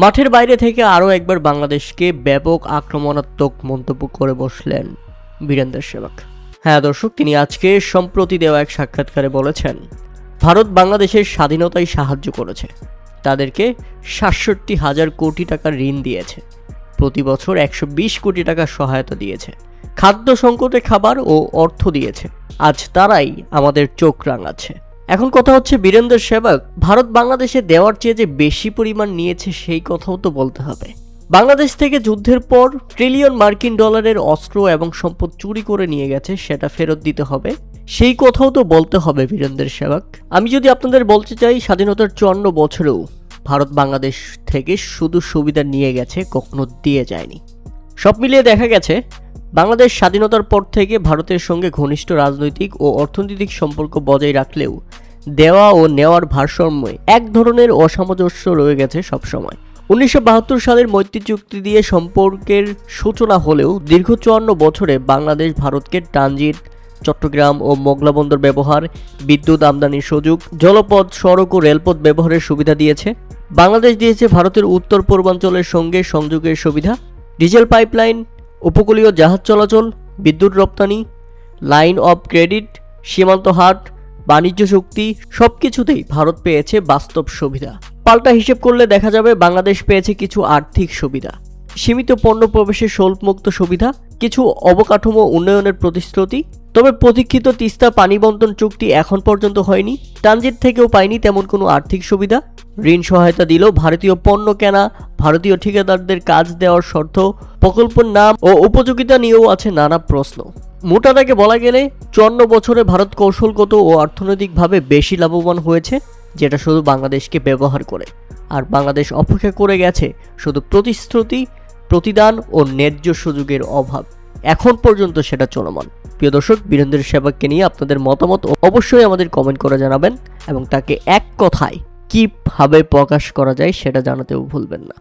মাঠের বাইরে থেকে আরও একবার বাংলাদেশকে ব্যাপক আক্রমণাত্মক মন্তব্য করে বসলেন বীরেন্দ্র সেবক। হ্যাঁ দর্শক, তিনি আজকে সম্প্রতি দেওয়া এক সাক্ষাৎকারে বলেছেন, ভারত বাংলাদেশের স্বাধীনতায় সাহায্য করেছে, তাদেরকে ৬৭,০০০ কোটি টাকার ঋণ দিয়েছে, প্রতি বছর ১২০ কোটি টাকা সহায়তা দিয়েছে, খাদ্য সংকটে খাবার ও অর্থ দিয়েছে, আজ তারাই আমাদের চোখ রাঙাচ্ছে। এখন কথা হচ্ছে, বীরেন্দ্র সেবক ভারত বাংলাদেশে দেওয়ার চেয়ে যে বেশি পরিমাণ নিয়েছে সেই কথাও তো বলতে হবে। বাংলাদেশ থেকে যুদ্ধের পর ট্রিলিয়ন মার্কিন ডলারের অস্ত্র এবং সম্পদ চুরি করে নিয়ে গেছে, সেটা ফেরত দিতে হবে, সেই কথাও তো বলতে হবে বীরেন্দ্র সেবক। আমি যদি আপনাদের বলতে চাই, স্বাধীনতার ৫৪ বছরেও ভারত বাংলাদেশ থেকে শুধু সুবিধা নিয়ে গেছে, কখনো দিয়ে যায়নি। সব মিলিয়ে দেখা গেছে বাংলাদেশ স্বাধীনতার পর থেকে ভারতের সঙ্গে ঘনিষ্ঠ রাজনৈতিক ও অর্থনৈতিক সম্পর্ক বজায় রাখলেও দেওয়া ও নেওয়ার ভারসাম্যে এক ধরনের অসামঞ্জস্য রয়ে গেছে সবসময়। ১৯৭২ সালের মৈত্রী চুক্তি দিয়ে সম্পর্কের সূচনা হলেও দীর্ঘ ৫৪ বছরে বাংলাদেশ ভারতকে ট্রানজিট, চট্টগ্রাম ও মোগলা বন্দর ব্যবহার, বিদ্যুৎ আমদানির সুযোগ, জলপথ, সড়ক ও রেলপথ ব্যবহারের সুবিধা দিয়েছে। বাংলাদেশ দিয়েছে ভারতের উত্তর পূর্বাঞ্চলের সঙ্গে সংযোগের সুবিধা, ডিজেল পাইপলাইন, উপকূলীয় জাহাজ চলাচল, বিদ্যুৎ রপ্তানি, লাইন অফ ক্রেডিট, সীমান্ত হাট, বাণিজ্য চুক্তি, সবকিছুতেই ভারত পেয়েছে বাস্তব সুবিধা। পাল্টা হিসেব করলে দেখা যাবে বাংলাদেশ পেয়েছে কিছু আর্থিক সুবিধা, সীমিত পণ্য প্রবেশের শুল্কমুক্ত সুবিধা, কিছু অবকাঠামো উন্নয়নের প্রতিশ্রুতি। তবে প্রতীক্ষিত তিস্তা পানি বণ্টন চুক্তি এখন পর্যন্ত হয়নি। ট্রানজিট থেকেও পায়নি তেমন কোনো আর্থিক সুবিধা। ঋণ সহায়তা দিলেও ভারতীয় পণ্য কেনা, ভারতীয় ঠিকাদারদের কাজ দেওয়ার শর্ত, প্রকল্পের নাম ও উপযোগিতা নিয়েও আছে নানা প্রশ্ন। মোটা দাগে বলা গেলে ৫৪ বছরে ভারত কৌশলগত ও অর্থনৈতিকভাবে বেশি লাভবান হয়েছে, যেটা শুধু বাংলাদেশকে ব্যবহার করে। আর বাংলাদেশ অপেক্ষা করে গেছে শুধু প্রতিশ্রুতি, প্রতিদান ও ন্যায্য সুযোগের অভাব। এখন পর্যন্ত সেটা চলমান। প্রিয় দর্শক, বীরেন্দ্র সেবককে নিয়ে আপনাদের মতামত অবশ্যই আমাদের কমেন্ট করে জানাবেন এবং তাকে এক কথায় কিভাবে প্রকাশ করা যায় সেটা জানাতেও ভুলবেন না।